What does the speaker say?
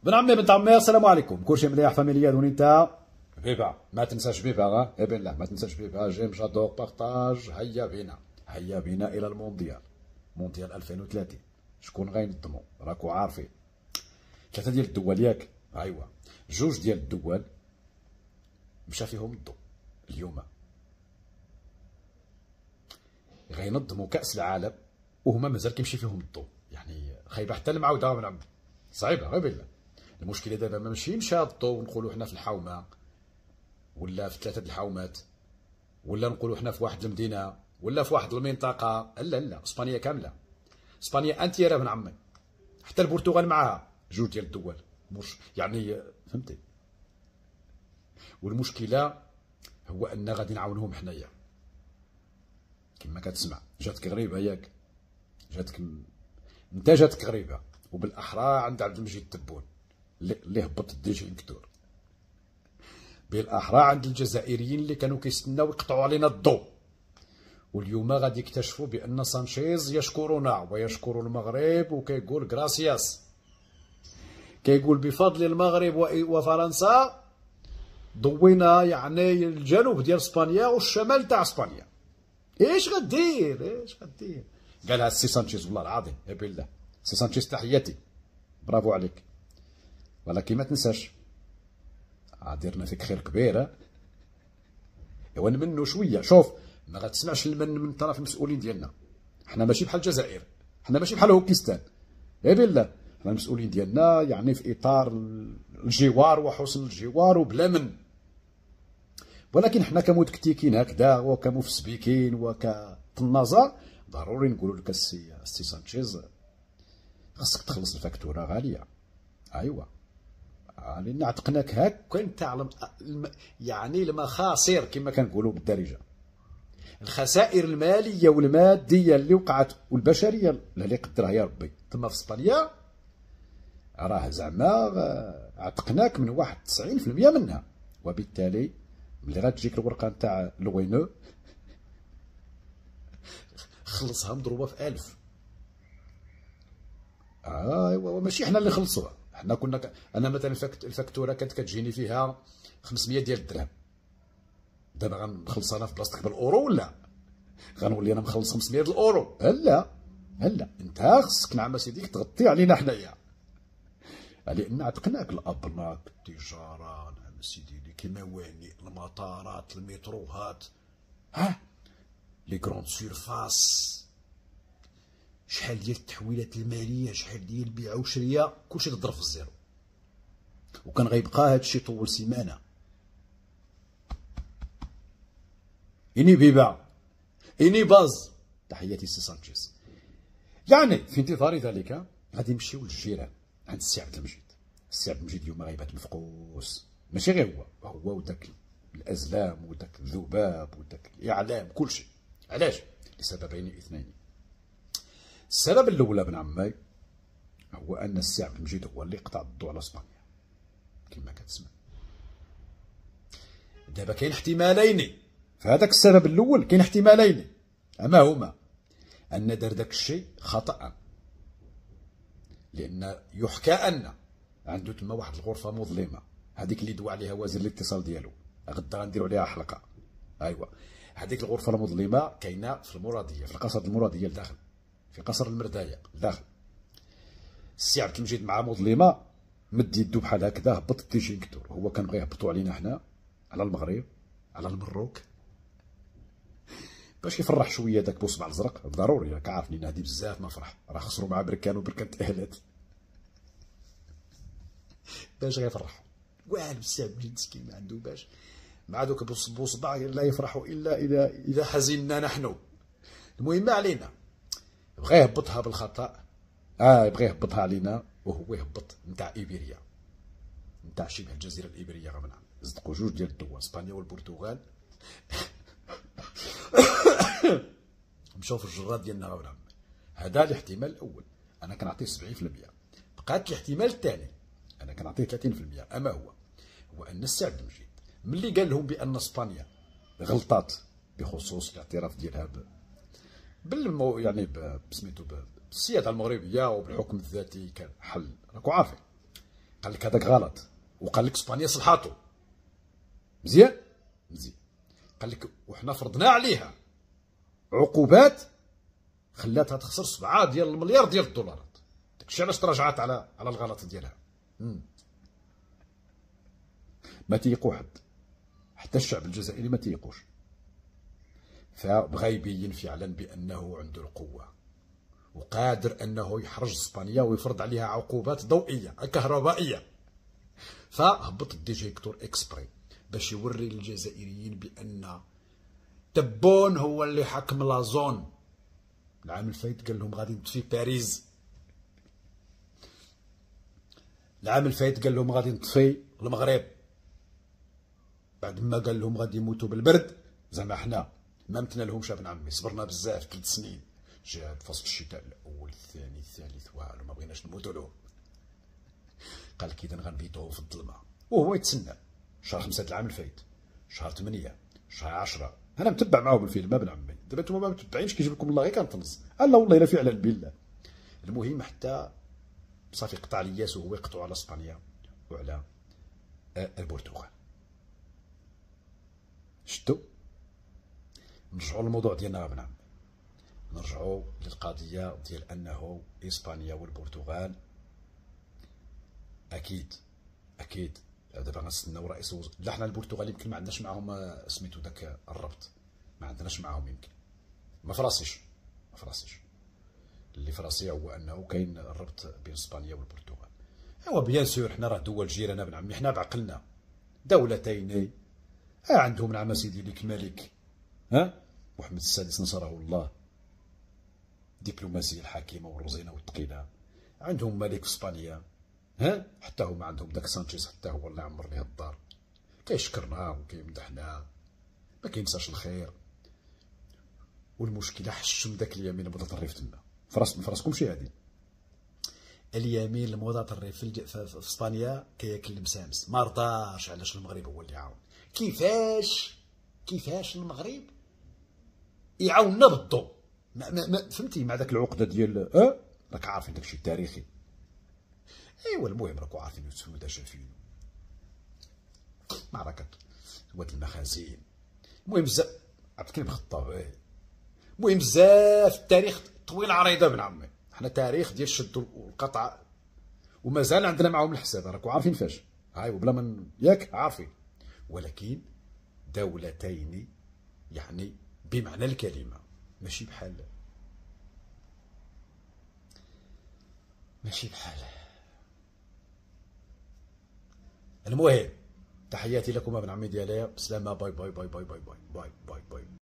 بن عمي بنت عمي السلام عليكم. كلشي مليح فاميليا ونتا بيبا ما تنساش بيبا ابن لا ما تنساش بيبا جيم جادور بارطاج. هيا بينا الى المونديال مونديال 2030. شكون غينظمو راكو عارفين. 3 ديال الدول ياك ايوا 2 ديال الدول مشى فيهم الضو اليوم. غينظموا كأس العالم وهما مازال كيمشي فيهم الضو، يعني خايبه حتى المعاوده من عم صعيبه غير بالله. المشكله دابا ماشي مشى الضو ونقولوا حنا في الحومه ولا في 3 الحومات ولا نقولوا حنا في واحد المدينه ولا في واحد المنطقه. لا اسبانيا كامله، اسبانيا انتيرا من عمي، حتى البرتغال معاها 2 ديال الدول مش يعني فهمتي. والمشكله هو ان غادي نعاونوهم حنايا كما كتسمع. جاتك غريبه ياك، جاتك غريبه، وبالاحرى عند عبد المجيد تبون اللي هبط الديجي انكتور، بالاحرى عند الجزائريين اللي كانوا كيستناو يقطعوا علينا الضوء. واليوم غادي يكتشفوا بان سانشيز يشكرنا ويشكر المغرب وكيقول غراسياس، كيقول بفضل المغرب وفرنسا ضوينا يعني الجنوب ديال اسبانيا والشمال تاع اسبانيا. ايش غدير قالها السي سانشيز والله العظيم يا بالله. سي سانشيز تحياتي برافو عليك، ولكن ما تنساش درنا فيك خير كبير. ايوا منه شويه. شوف ما غتسمعش من طرف المسؤولين ديالنا. حنا ماشي بحال الجزائر، حنا ماشي بحال هوكستان يا بالله. حنا المسؤولين ديالنا يعني في اطار الجوار وحسن الجوار وبلا من. ولكن حنا كمتكتكين هكذا وكمفسبكين وكطنازه ضروري نقولوا لك السي سانشيز خاصك تخلص الفاكتوره غاليه. ايوا لان عتقناك هاك كنت على يعني المخاسر كما كنقولوا بالدارجه، الخسائر الماليه والماديه اللي وقعت والبشريه اللي قدرها يا ربي تما في اسبانيا. راه زعما عتقناك من واحد 90% منها، وبالتالي ملي غتجيك الورقه نتاع لوينو خلصها مضروبه في 1000. ايوا ماشي حنا اللي خلصوها، حنا كنا انا مثلا الفاكتوره كانت كتجيني فيها 500 ديال الدرهم. دابا غنخلص انا في بلاصتك بالاورو ولا غنولي انا مخلص 500 ديال الاورو؟ لا انت خصك نعم سيديك تغطي علينا حنايا، لان عتقناك الابناك التجاره نعم سيدي الكيماواني المطارات المتروهات لي كروند سيرفاس، شحال ديال التحويلات الماليه، شحال ديال البيع وشريه، كلشي تضرب في الزيرو. وكان غيبقى هادشي طول سيمانه. اني بيبا اني باز تحياتي سي سانشيز. يعني في انتظار ذلك غادي نمشيو للجيران عند السي عبد المجيد. السي عبد المجيد اليوم غيبات مفقوس، ماشي غير هو وداك الازلام وداك الذباب وداك الاعلام كلشي. علاش؟ لسببين اثنين. السبب الاول بن عمي هو ان السي عبد المجيد هو اللي قطع الضوء على اسبانيا كما كتسمع. دابا كاين احتمالين في هذاك السبب الاول، كاين احتمالين. اما هما ان دار داك الشيء خطا، لان يحكى ان عنده تما واحد الغرفه مظلمه، هذيك اللي دوا عليها وزير الاتصال ديالو، غدا غنديروا عليها حلقه. ايوا هذيك الغرفه المظلمه كاينه في المراديه، في القصر المراديه لداخل، في قصر المردايه لداخل. السي عبد المجيد مع مظلمه مد يدو بحال هكذا، هبط الديجي نكتور. هو كان بغا يهبطوا علينا حنا على المغرب على المروك باش يفرح شويه داك بوصبع الزرق. ضروري راك عارفني نادي بزاف ما فرح، راه خسروا مع بركان وبركان تاهلات باش غيفرحوا. والو السي عبد المجيد مسكين ما عنده باش مع دوك بوصبع لا يفرحوا الا اذا حزنا نحن. المهم ما علينا، بغا يهبطها بالخطا. يبغي يهبطها علينا، وهو يهبط نتاع ايبيريا، نتاع شبه الجزيره الايبيريه. غمنا صدقوا 2 ديال الدول اسبانيا والبرتغال مشاو في الجراد ديالنا غمنا. هذا الاحتمال الاول انا كنعطيه 70%. بقات الاحتمال الثاني انا كنعطيه 30%. اما هو ان السي عبد المجيد ملي قال لهم بان اسبانيا غلطات بخصوص الاعتراف ديالها يعني بسميتو بالسياده المغربيه وبالحكم الذاتي كحل، راكو عارفين. قال لك هذاك غلط، وقال لك اسبانيا صلحاتو مزيان مزيان. قال لك وحنا فرضنا عليها عقوبات خلاتها تخسر 7 ديال المليار ديال الدولارات. داكشي علاش تراجعات على الغلط ديالها. ما تيقو حد، حتى الشعب الجزائري ما تيقوش. فبغى يبين فعلا بانه عنده القوه وقادر انه يحرج اسبانيا ويفرض عليها عقوبات ضوئيه كهربائيه. فهبط الدي جي هيكتور اكسبري باش يوري للجزائريين بان تبون هو اللي حكم لا زون. العام الفايت قال لهم غادي نطفي باريس، العام الفايت قال لهم غادي نطفي المغرب، بعد ما قال لهم غادي يموتوا بالبرد. زعما حنا ما متنا لهمش ابن عمي، صبرنا بزاف 3 سنين، جا فصل الشتاء الاول الثاني الثالث والو ما بغيناش نموتوا لهم. قال لك اذا غنبيتوه في الظلمه، وهو يتسنى شهر 5 العام الفايت، شهر 8، شهر 10. انا متبع معاهم الفيلم ابن عمي، دابا نتوما ما متبعينش كيجيب لكم الله غير كنطنز. لا والله الا فعلا بالله. المهم حتى صافي قطع الياس وهو يقطعوا على اسبانيا وعلى البرتغال. شتو نرجعوا للموضوع ديالنا ابن عمي، نرجعوا للقضيه ديال انه اسبانيا والبرتغال اكيد دابا غنستناو رئيس الوزراء. لا حنا البرتغال يمكن ما عندناش معاهم سميتو داك الربط، ما عندناش معاهم، يمكن ما فراسيش اللي فراسي هو انه كاين الربط بين اسبانيا والبرتغال. ايوا بيان سور حنا راه دول جيران ابن عمي، حنا بعقلنا دولتين عندهم نعم سيدي ليك ملك محمد السادس نصره الله، الدبلوماسيه الحكيمه والرزينه والثقيله. عندهم ملك في اسبانيا حتى هما عندهم داك سانشيز، حتى هو اللي عمر ليه الدار، كيشكرنا وكيمدحنا ما كينساش الخير. والمشكله حشم داك اليمين بدا الريف تما فراسكم شي هادي. اليمين الموضه الريف في اسبانيا كياكل المسامس، ما رضاش علاش المغرب هو اللي يعاون. كيفاش المغرب يعاوننا بالضو؟ ما فهمتي مع داك العقده ديال راك عارفين داكشي التاريخي. ايوا المهم راكو عارفين السوده شافين معركه واد المخازين. المهم بزاف عرفت كيف بخطاب. المهم بزاف التاريخ طويل عريضه ابن عمي، حنا تاريخ ديال الشد والقطع ومازال عندنا معاهم الحساب، راكو عارفين فاش. هاي وبلا من ياك عارفين. ولكن دولتين يعني بمعنى الكلمه، ماشي بحال المهم. تحياتي لكم ابن عمي ديالي، بسلامه، باي باي باي باي باي باي باي باي باي.